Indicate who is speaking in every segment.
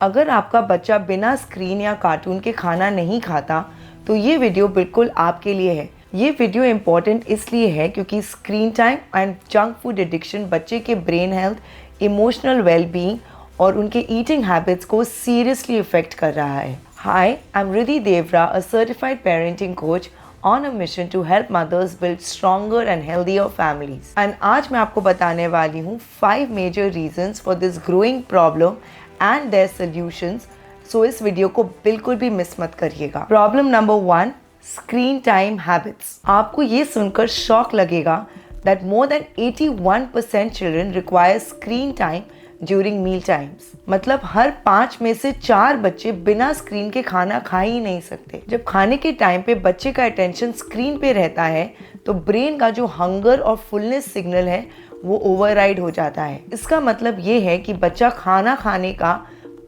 Speaker 1: अगर आपका बच्चा बिना स्क्रीन या कार्टून के खाना नहीं खाता तो ये वीडियो बिल्कुल आपके लिए है। ये वीडियो इम्पॉर्टेंट इसलिए है क्योंकि screen time and junk food addiction बच्चे के ब्रेन हेल्थ, इमोशनल वेलबींग और उनके ईटिंग हैबिट्स को सीरियसली इफेक्ट कर रहा है। Hi, I am Riddhi Devra, a certified parenting coach on a mission to help mothers build stronger and healthier families. And आज मैं आपको बताने वाली हूँ 5 major reasons for this growing problem and their solutions. So इस वीडियो को बिल्कुल भी मिस मत करिएगा। Problem number 1, screen time habits. आपको ये सुनकर शॉक लगेगा that more than 81% children require screen time during meal times. मतलब हर 5 में से 4 बच्चे बिना स्क्रीन के खाना खा ही नहीं सकते। जब खाने के टाइम पे बच्चे का अटेंशन स्क्रीन पे रहता है तो ब्रेन का जो हंगर और फुलनेस सिग्नल है वो ओवरराइड हो जाता है। इसका मतलब ये है कि बच्चा खाना खाने का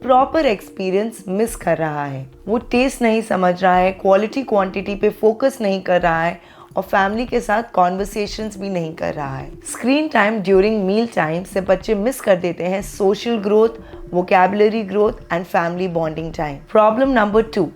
Speaker 1: प्रॉपर एक्सपीरियंस मिस कर रहा है। वो टेस्ट नहीं समझ रहा है, क्वालिटी क्वांटिटी पे फोकस नहीं कर रहा है और फैमिली के साथ कॉन्वर्सेशंस भी नहीं कर रहा है। Screen time during meal time से बच्चे मिस कर देते हैं social growth, vocabulary growth and family bonding time. Problem number 2,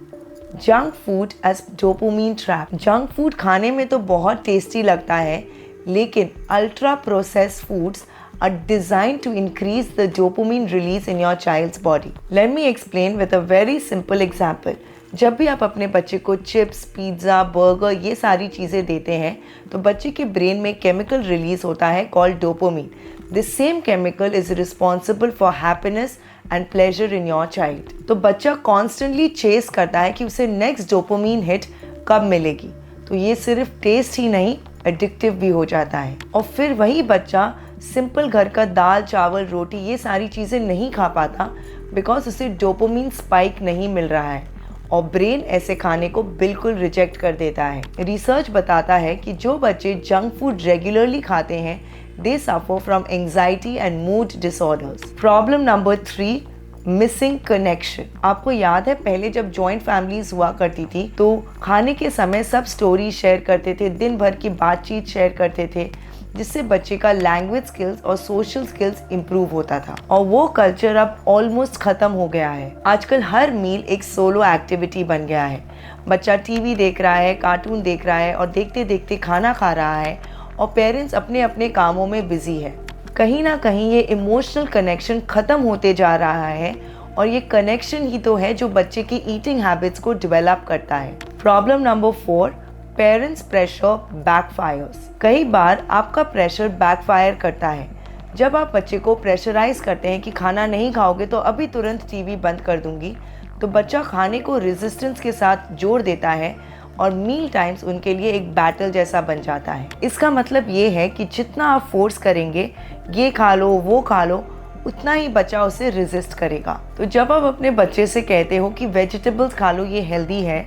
Speaker 1: junk food as dopamine trap. Junk food खाने में तो बहुत टेस्टी लगता है, लेकिन ultra processed foods are designed to increase the dopamine release in your child's body. Let me explain with a very simple example. जब भी आप अपने बच्चे को चिप्स, पिज़्ज़ा, बर्गर ये सारी चीज़ें देते हैं तो बच्चे के ब्रेन में केमिकल रिलीज होता है called dopamine. This same chemical is responsible for happiness and pleasure in your child. तो बच्चा कॉन्स्टेंटली चेस करता है कि उसे नेक्स्ट डोपामाइन हिट कब मिलेगी। तो ये सिर्फ टेस्ट ही नहीं, एडिक्टिव भी हो जाता है। और फिर वही बच्चा सिंपल घर का दाल, चावल, रोटी ये सारी चीज़ें नहीं खा पाता बिकॉज उसे डोपामाइन स्पाइक नहीं मिल रहा है और ब्रेन ऐसे खाने को बिल्कुल रिजेक्ट कर देता है। रिसर्च बताता है कि जो बच्चे जंक फूड रेगुलरली खाते हैं they suffer from anxiety and mood disorders. Problem number 3, missing connection. आपको याद है पहले जब जॉइंट फैमिलीज हुआ करती थी तो खाने के समय सब स्टोरी शेयर करते थे, दिन भर की बातचीत शेयर करते थे, जिससे बच्चे का लैंग्वेज स्किल्स और सोशल स्किल्स इंप्रूव होता था। और वो कल्चर अब ऑलमोस्ट खत्म हो गया है। आजकल हर मील एक सोलो एक्टिविटी बन गया है। बच्चा टीवी देख रहा है, कार्टून देख रहा है और देखते देखते खाना खा रहा है और पेरेंट्स अपने अपने कामों में बिजी है। कहीं ना कहीं ये इमोशनल कनेक्शन खत्म होते जा रहा है और ये कनेक्शन ही तो है जो बच्चे की ईटिंग हैबिट्स को डेवलप करता है। Problem number 4, parents pressure backfires. कई बार आपका प्रेशर बैकफायर करता है। जब आप बच्चे को प्रेशराइज करते हैं कि खाना नहीं खाओगे तो अभी तुरंत टीवी बंद कर दूंगी, तो बच्चा खाने को रेजिस्टेंस के साथ जोड़ देता है और मील टाइम्स उनके लिए एक बैटल जैसा बन जाता है। इसका मतलब ये है कि जितना आप फोर्स करेंगे ये खा लो वो खा लो, उतना ही बच्चा उसे रेजिस्ट करेगा। तो जब आप अपने बच्चे से कहते हो कि वेजिटेबल्स खा लो ये हेल्दी है,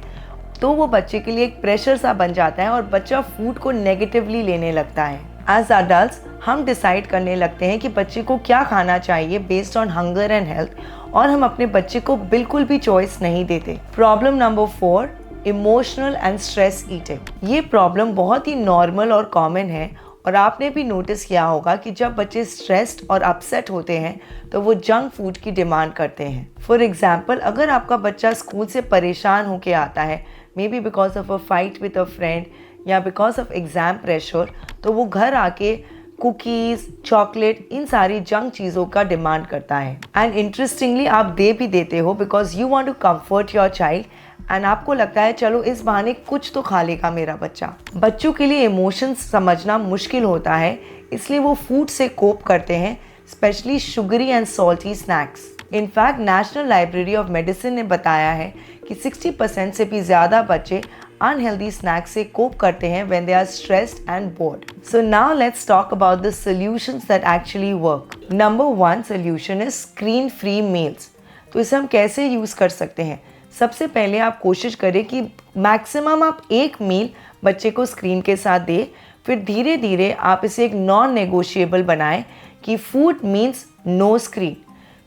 Speaker 1: तो वो बच्चे के लिए एक प्रेशर सा बन जाता है और बच्चा फूड को नेगेटिवली लेने लगता है। एज अडल्ट्स हम डिसाइड करने लगते हैं कि बच्चे को क्या खाना चाहिए based on hunger and health, और हम अपने बच्चे को बिल्कुल भी चॉइस नहीं देते। Problem number 4, emotional and stress eating. ये प्रॉब्लम बहुत ही नॉर्मल और कॉमन है और आपने भी नोटिस किया होगा कि जब बच्चे स्ट्रेस्ड और अपसेट होते हैं तो वो जंक फूड की डिमांड करते हैं। फॉर एग्जाम्पल, अगर आपका बच्चा स्कूल से परेशान होके आता है, may be because of a fight with a friend या बिकॉज ऑफ एग्जाम प्रेशर, तो वो घर आके कुकीज़, चॉकलेट इन सारी जंक चीज़ों का डिमांड करता है। एंड इंटरेस्टिंगली आप दे भी देते हो because you want to comfort your child and आपको लगता है चलो इस बहाने कुछ तो खा लेगा मेरा बच्चा। बच्चों के लिए इमोशंस समझना मुश्किल होता है, इसलिए वो फूड से कोप करते हैं, specially sugary and salty snacks. In fact national library of medicine ने बताया है कि 60% से भी ज़्यादा बच्चे अनहेल्दी स्नैक्स से कोप करते हैं when they are stressed and bored. So now let's talk about the solutions that actually work. Number 1 solution is screen free meals. तो इसे हम कैसे यूज़ कर सकते हैं? सबसे पहले आप कोशिश करें कि मैक्सिमम आप एक मील बच्चे को स्क्रीन के साथ दें, फिर धीरे धीरे आप इसे एक नॉन नेगोशिएबल बनाएं कि फूड मीन्स नो स्क्रीन।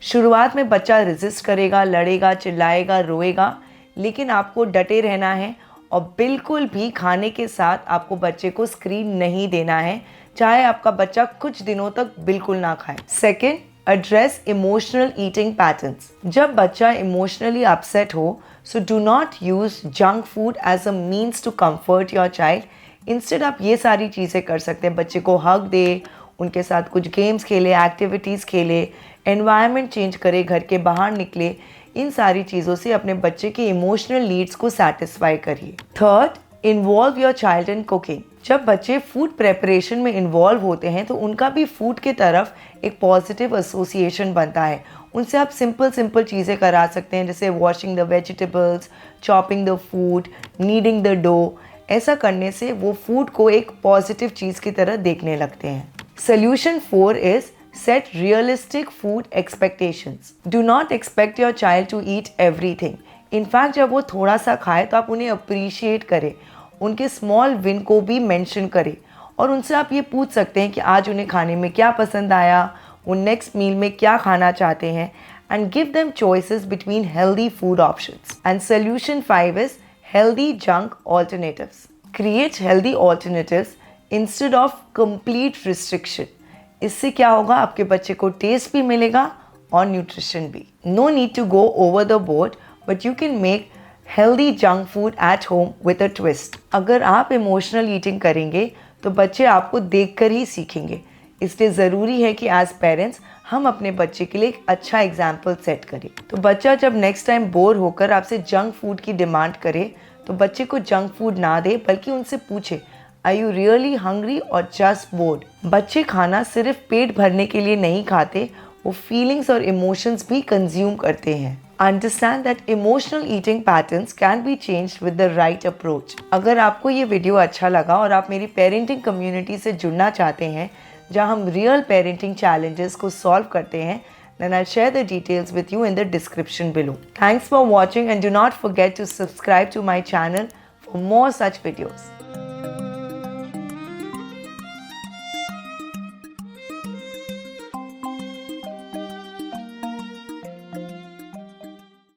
Speaker 1: शुरुआत में बच्चा रेजिस्ट करेगा, लड़ेगा, चिल्लाएगा, रोएगा, लेकिन आपको डटे रहना है और बिल्कुल भी खाने के साथ आपको बच्चे को स्क्रीन नहीं देना है, चाहे आपका बच्चा कुछ दिनों तक बिल्कुल ना खाए। Second, Address emotional eating patterns. जब बच्चा इमोशनली अपसेट हो, so do not use junk food as a means to comfort your child. Instead आप ये सारी चीज़ें कर सकते हैं, बच्चे को हग दे, उनके साथ कुछ गेम्स खेले, एक्टिविटीज़ खेले, एनवायरनमेंट चेंज करे, घर के बाहर निकले, इन सारी चीज़ों से अपने बच्चे के इमोशनल नीड्स को सेटिस्फाई करिए। Third, involve your child in cooking. जब बच्चे फूड प्रेपरेशन में इन्वॉल्व होते हैं तो उनका भी फूड के तरफ एक पॉजिटिव एसोसिएशन बनता है। उनसे आप सिंपल चीज़ें करा सकते हैं, जैसे washing the vegetables, chopping the food, kneading the dough. ऐसा करने से वो फूड को एक पॉजिटिव चीज़ की तरह देखने लगते हैं। Solution 4 is set realistic food expectations. Do not expect your child to eat everything. In fact, जब वो थोड़ा सा खाए तो आप उन्हें अप्रिशिएट करें, उनके स्मॉल विन को भी मेंशन करें और उनसे आप ये पूछ सकते हैं कि आज उन्हें खाने में क्या पसंद आया, वो नेक्स्ट मील में क्या खाना चाहते हैं, and give them choices between healthy food options. And solution 5 is healthy junk alternatives. Create healthy alternatives instead of complete restriction. इससे क्या होगा, आपके बच्चे को टेस्ट भी मिलेगा और न्यूट्रिशन भी। No need to go over the board, but you can make healthy junk food at home with a twist. अगर आप इमोशनल ईटिंग करेंगे तो बच्चे आपको देखकर ही सीखेंगे, इसलिए ज़रूरी है कि एज पेरेंट्स हम अपने बच्चे के लिए एक अच्छा एग्जाम्पल सेट करें। तो बच्चा जब नेक्स्ट टाइम बोर होकर आपसे जंक फूड की डिमांड करे तो बच्चे को जंक फूड ना दे, बल्कि उनसे पूछे, Are you really hungry or just bored? बच्चे खाना सिर्फ पेट भरने के लिए नहीं खाते, वो फीलिंग्स और इमोशंस भी कंज्यूम करते हैं। Understand that emotional eating patterns can be changed with the right approach. अगर आपको ये वीडियो अच्छा लगा और आप मेरी पेरेंटिंग कम्युनिटी से जुड़ना चाहते हैं, जहाँ हम रियल पेरेंटिंग चैलेंजेस को सॉल्व करते हैं, then I'll share the details with you in the description below. Thanks for watching and do not forget to subscribe to my channel for more such videos.